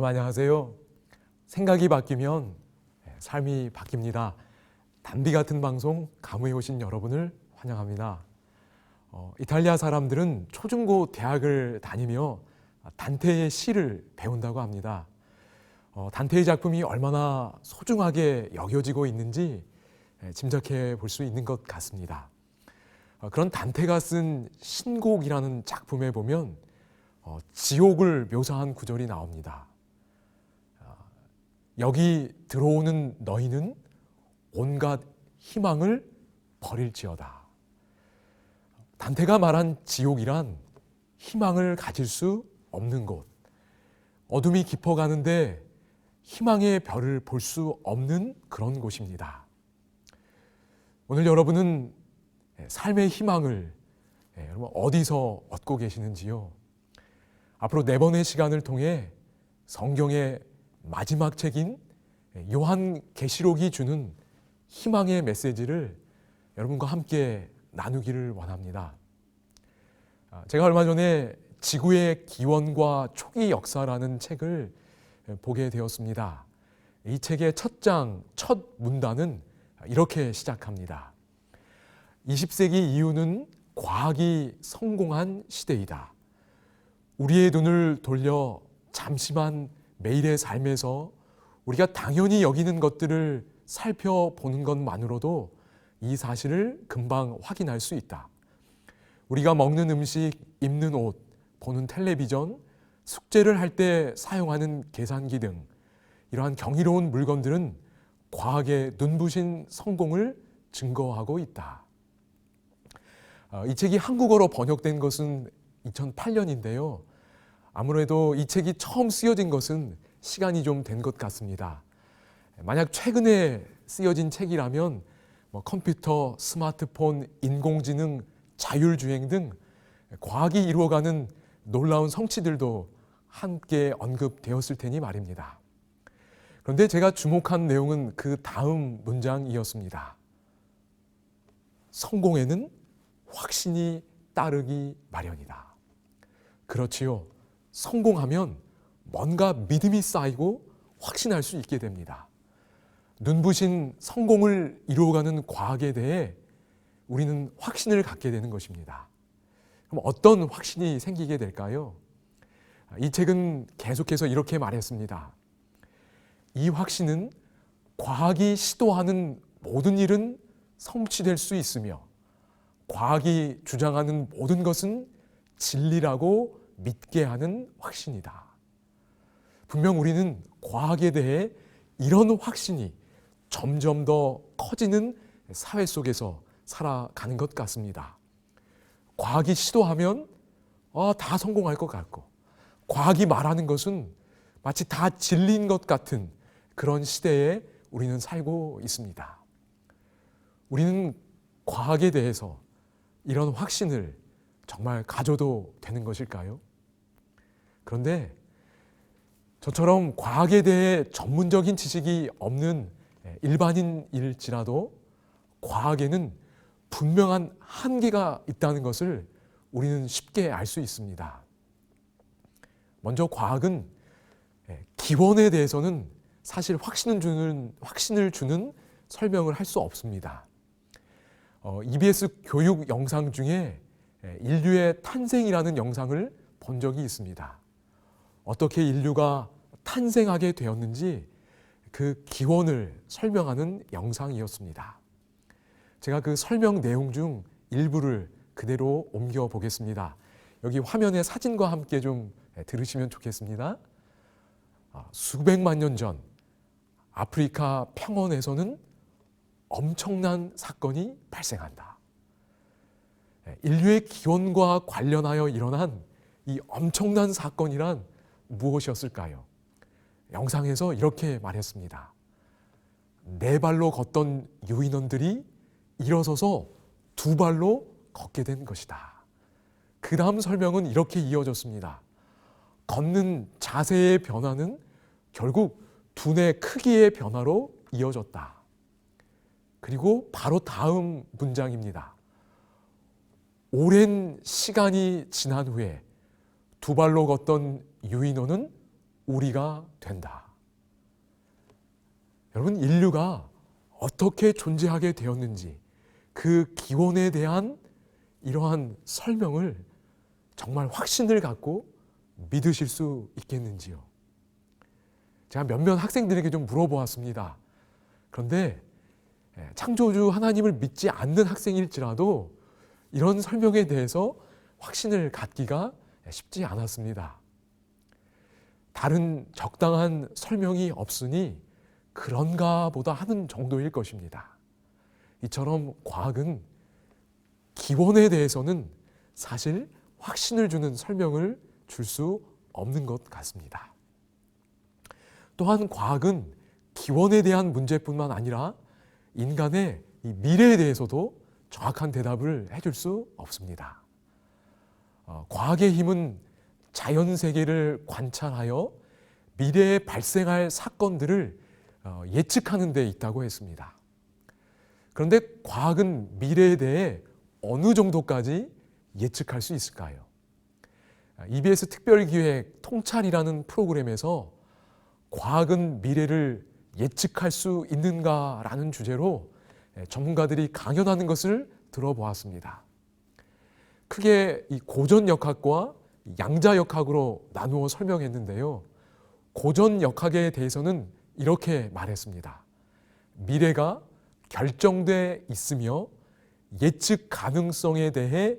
안녕하세요. 생각이 바뀌면 삶이 바뀝니다. 단비 같은 방송 감회에 오신 여러분을 환영합니다. 이탈리아 사람들은 초중고 대학을 다니며 단테의 시를 배운다고 합니다. 단테의 작품이 얼마나 소중하게 여겨지고 있는지 짐작해 볼 수 있는 것 같습니다. 그런 단테가 쓴 신곡이라는 작품에 보면 지옥을 묘사한 구절이 나옵니다. 여기 들어오는 너희는 온갖 희망을 버릴지어다. 단테가 말한 지옥이란 희망을 가질 수 없는 곳, 어둠이 깊어가는데 희망의 별을 볼 수 없는 그런 곳입니다. 오늘 여러분은 삶의 희망을 여러분 어디서 얻고 계시는지요? 앞으로 4번의 시간을 통해 성경의 마지막 책인 요한계시록이 주는 희망의 메시지를 여러분과 함께 나누기를 원합니다. 제가 얼마 전에 지구의 기원과 초기 역사라는 책을 보게 되었습니다. 이 책의 첫 장, 첫 문단은 이렇게 시작합니다. 20세기 이후는 과학이 성공한 시대이다. 우리의 눈을 돌려 잠시만 매일의 삶에서 우리가 당연히 여기는 것들을 살펴보는 것만으로도 이 사실을 금방 확인할 수 있다. 우리가 먹는 음식, 입는 옷, 보는 텔레비전, 숙제를 할 때 사용하는 계산기 등 이러한 경이로운 물건들은 과학의 눈부신 성공을 증거하고 있다. 이 책이 한국어로 번역된 것은 2008년인데요. 아무래도 이 책이 처음 쓰여진 것은 시간이 좀 된 것 같습니다. 만약 최근에 쓰여진 책이라면 컴퓨터, 스마트폰, 인공지능, 자율주행 등 과학이 이루어가는 놀라운 성취들도 함께 언급되었을 테니 말입니다. 그런데 제가 주목한 내용은 그 다음 문장이었습니다. 성공에는 확신이 따르기 마련이다. 그렇지요. 성공하면 뭔가 믿음이 쌓이고 확신할 수 있게 됩니다. 눈부신 성공을 이루어가는 과학에 대해 우리는 확신을 갖게 되는 것입니다. 그럼 어떤 확신이 생기게 될까요? 이 책은 계속해서 이렇게 말했습니다. 이 확신은 과학이 시도하는 모든 일은 성취될 수 있으며 과학이 주장하는 모든 것은 진리라고 믿게 하는 확신이다. 분명 우리는 과학에 대해 이런 확신이 점점 더 커지는 사회 속에서 살아가는 것 같습니다. 과학이 시도하면 다 성공할 것 같고 과학이 말하는 것은 마치 다 진리인 것 같은 그런 시대에 우리는 살고 있습니다. 우리는 과학에 대해서 이런 확신을 정말 가져도 되는 것일까요? 그런데 저처럼 과학에 대해 전문적인 지식이 없는 일반인일지라도 과학에는 분명한 한계가 있다는 것을 우리는 쉽게 알 수 있습니다. 먼저 과학은 기원에 대해서는 사실 확신을 주는 설명을 할 수 없습니다. EBS 교육 영상 중에 인류의 탄생이라는 영상을 본 적이 있습니다. 어떻게 인류가 탄생하게 되었는지 그 기원을 설명하는 영상이었습니다. 제가 그 설명 내용 중 일부를 그대로 옮겨 보겠습니다. 여기 화면에 사진과 함께 좀 들으시면 좋겠습니다. 수백만 년 전 아프리카 평원에서는 엄청난 사건이 발생한다. 인류의 기원과 관련하여 일어난 이 엄청난 사건이란 무엇이었을까요? 영상에서 이렇게 말했습니다. 4발로 걷던 유인원들이 일어서서 2발로 걷게 된 것이다. 그 다음 설명은 이렇게 이어졌습니다. 걷는 자세의 변화는 결국 두뇌 크기의 변화로 이어졌다. 그리고 바로 다음 문장입니다. 오랜 시간이 지난 후에 2발로 걷던 유인원은 우리가 된다. 여러분, 인류가 어떻게 존재하게 되었는지 그 기원에 대한 이러한 설명을 정말 확신을 갖고 믿으실 수 있겠는지요? 제가 몇몇 학생들에게 좀 물어보았습니다. 그런데 창조주 하나님을 믿지 않는 학생일지라도 이런 설명에 대해서 확신을 갖기가 쉽지 않았습니다. 다른 적당한 설명이 없으니 그런가 보다 하는 정도일 것입니다. 이처럼 과학은 기원에 대해서는 사실 확신을 주는 설명을 줄 수 없는 것 같습니다. 또한 과학은 기원에 대한 문제뿐만 아니라 인간의 이 미래에 대해서도 정확한 대답을 해줄 수 없습니다. 과학의 힘은 자연 세계를 관찰하여 미래에 발생할 사건들을 예측하는 데 있다고 했습니다. 그런데 과학은 미래에 대해 어느 정도까지 예측할 수 있을까요? EBS 특별기획 통찰이라는 프로그램에서 과학은 미래를 예측할 수 있는가라는 주제로 전문가들이 강연하는 것을 들어보았습니다. 크게 이 고전역학과 양자역학으로 나누어 설명했는데요. 고전역학에 대해서는 이렇게 말했습니다. 미래가 결정돼 있으며 예측 가능성에 대해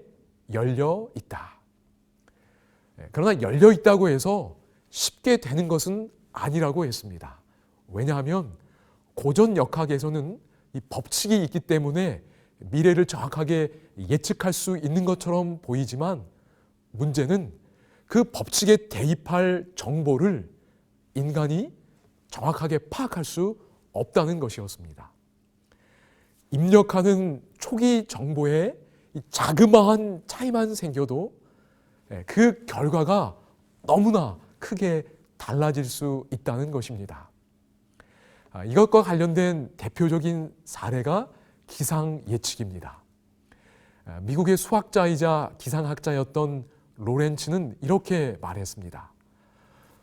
열려 있다. 그러나 열려 있다고 해서 쉽게 되는 것은 아니라고 했습니다. 왜냐하면 고전역학에서는 이 법칙이 있기 때문에 미래를 정확하게 예측할 수 있는 것처럼 보이지만 문제는 그 법칙에 대입할 정보를 인간이 정확하게 파악할 수 없다는 것이었습니다. 입력하는 초기 정보에 자그마한 차이만 생겨도 그 결과가 너무나 크게 달라질 수 있다는 것입니다. 이것과 관련된 대표적인 사례가 기상 예측입니다. 미국의 수학자이자 기상학자였던 로렌츠는 이렇게 말했습니다.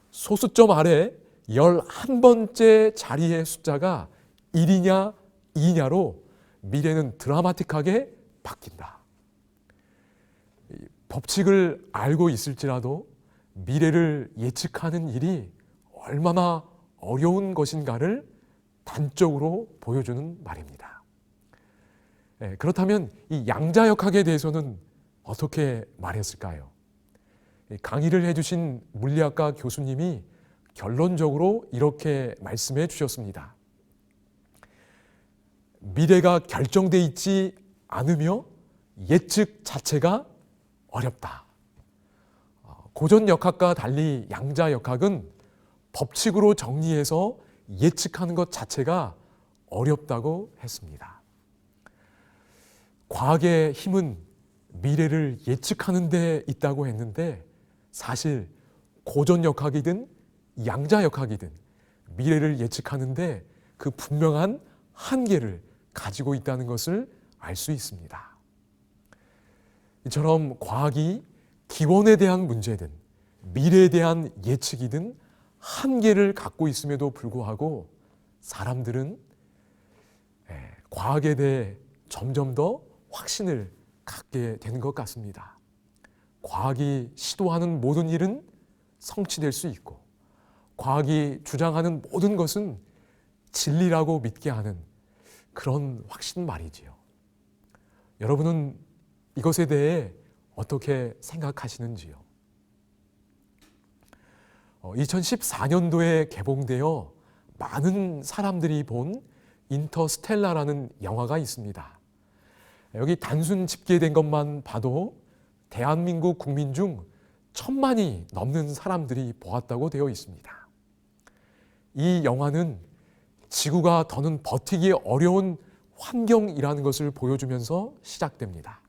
소수점 아래 11번째 자리의 숫자가 1이냐 2냐로 미래는 드라마틱하게 바뀐다. 법칙을 알고 있을지라도 미래를 예측하는 일이 얼마나 어려운 것인가를 단적으로 보여주는 말입니다. 그렇다면 이 양자역학에 대해서는 어떻게 말했을까요? 강의를 해주신 물리학과 교수님이 결론적으로 이렇게 말씀해 주셨습니다. 미래가 결정돼 있지 않으며 예측 자체가 어렵다. 고전역학과 달리 양자역학은 법칙으로 정리해서 예측하는 것 자체가 어렵다고 했습니다. 과학의 힘은 미래를 예측하는 데 있다고 했는데 사실 고전역학이든 양자역학이든 미래를 예측하는데 그 분명한 한계를 가지고 있다는 것을 알 수 있습니다. 이처럼 과학이 기원에 대한 문제든 미래에 대한 예측이든 한계를 갖고 있음에도 불구하고 사람들은 과학에 대해 점점 더 확신을 갖게 되는 것 같습니다. 과학이 시도하는 모든 일은 성취될 수 있고 과학이 주장하는 모든 것은 진리라고 믿게 하는 그런 확신 말이지요. 여러분은 이것에 대해 어떻게 생각하시는지요? 2014년도에 개봉되어 많은 사람들이 본 인터스텔라라는 영화가 있습니다. 여기 단순 집계된 것만 봐도 대한민국 국민 중 1,000만이 넘는 사람들이 보았다고 되어 있습니다. 이 영화는 지구가 더는 버티기 어려운 환경이라는 것을 보여주면서 시작됩니다.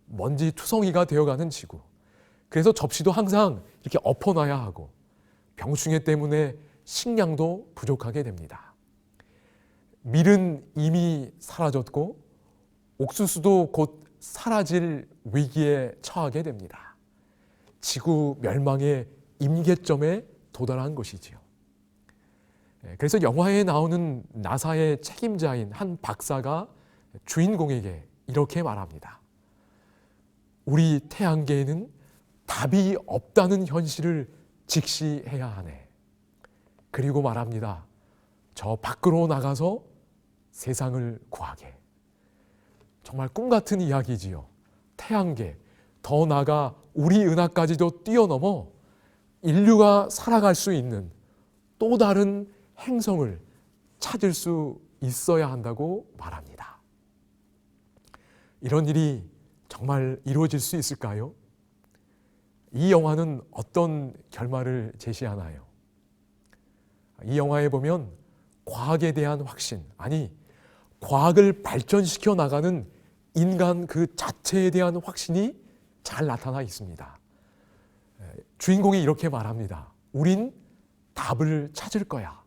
먼지 투성이가 되어가는 지구. 그래서 접시도 항상 이렇게 엎어놔야 하고 병충해 때문에 식량도 부족하게 됩니다. 밀은 이미 사라졌고 옥수수도 곧 사라질 위기에 처하게 됩니다. 지구 멸망의 임계점에 도달한 것이지요. 그래서 영화에 나오는 나사의 책임자인 한 박사가 주인공에게 이렇게 말합니다. 우리 태양계에는 답이 없다는 현실을 직시해야 하네. 그리고 말합니다. 저 밖으로 나가서 세상을 구하게. 정말 꿈 같은 이야기지요. 태양계, 더 나아가 우리 은하까지도 뛰어넘어 인류가 살아갈 수 있는 또 다른 행성을 찾을 수 있어야 한다고 말합니다. 이런 일이 정말 이루어질 수 있을까요? 이 영화는 어떤 결말을 제시하나요? 이 영화에 보면 과학에 대한 확신, 아니 과학을 발전시켜 나가는 인간 그 자체에 대한 확신이 잘 나타나 있습니다. 주인공이 이렇게 말합니다. 우린 답을 찾을 거야.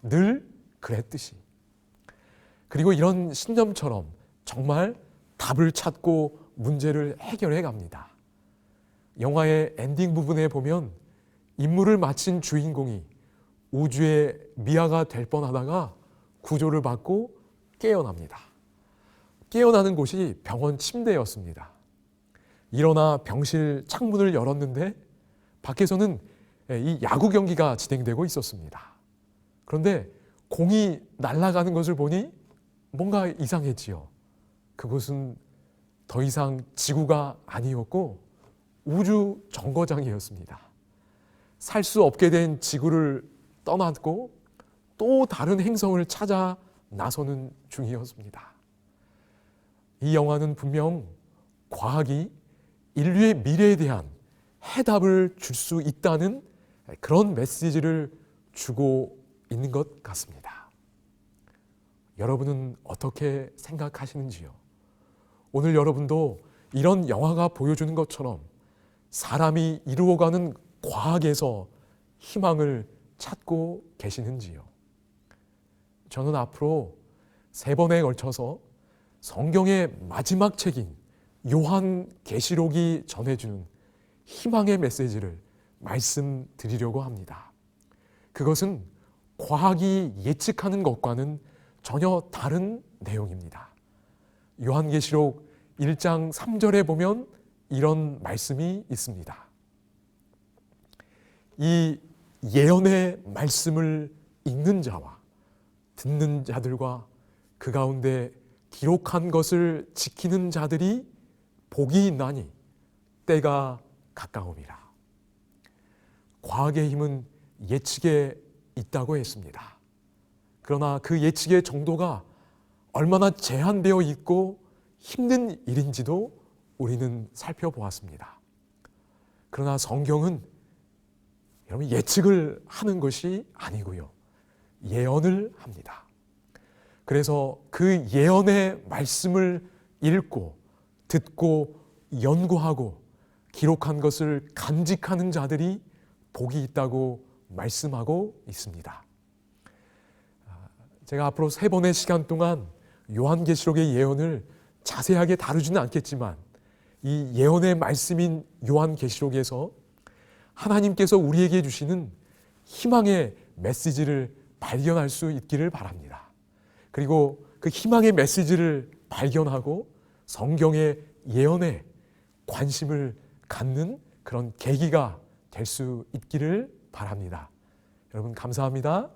늘 그랬듯이. 그리고 이런 신념처럼 정말 답을 찾고 문제를 해결해 갑니다. 영화의 엔딩 부분에 보면 임무를 마친 주인공이 우주의 미아가 될 뻔하다가 구조를 받고 깨어납니다. 깨어나는 곳이 병원 침대였습니다. 일어나 병실 창문을 열었는데 밖에서는 이 야구 경기가 진행되고 있었습니다. 그런데 공이 날아가는 것을 보니 뭔가 이상했지요. 그곳은 더 이상 지구가 아니었고 우주 정거장이었습니다. 살 수 없게 된 지구를 떠났고 또 다른 행성을 찾아 나서는 중이었습니다. 이 영화는 분명 과학이 인류의 미래에 대한 해답을 줄 수 있다는 그런 메시지를 주고 있는 것 같습니다. 여러분은 어떻게 생각하시는지요? 오늘 여러분도 이런 영화가 보여주는 것처럼 사람이 이루어가는 과학에서 희망을 찾고 계시는지요? 저는 앞으로 3번에 걸쳐서 성경의 마지막 책인 요한계시록이 전해주는 희망의 메시지를 말씀드리려고 합니다. 그것은 과학이 예측하는 것과는 전혀 다른 내용입니다. 요한계시록 1장 3절에 보면 이런 말씀이 있습니다. 이 예언의 말씀을 읽는 자와 듣는 자들과 그 가운데 기록한 것을 지키는 자들이 복이 있나니 때가 가까움이라. 과학의 힘은 예측에 있다고 했습니다. 그러나 그 예측의 정도가 얼마나 제한되어 있고 힘든 일인지도 우리는 살펴보았습니다. 그러나 성경은 여러분 예측을 하는 것이 아니고요. 예언을 합니다. 그래서 그 예언의 말씀을 읽고 듣고 연구하고 기록한 것을 간직하는 자들이 복이 있다고 말씀하고 있습니다. 제가 앞으로 3번의 시간 동안 요한계시록의 예언을 자세하게 다루지는 않겠지만 이 예언의 말씀인 요한계시록에서 하나님께서 우리에게 주시는 희망의 메시지를 발견할 수 있기를 바랍니다. 그리고 그 희망의 메시지를 발견하고 성경의 예언에 관심을 갖는 그런 계기가 될 수 있기를 바랍니다. 여러분 감사합니다.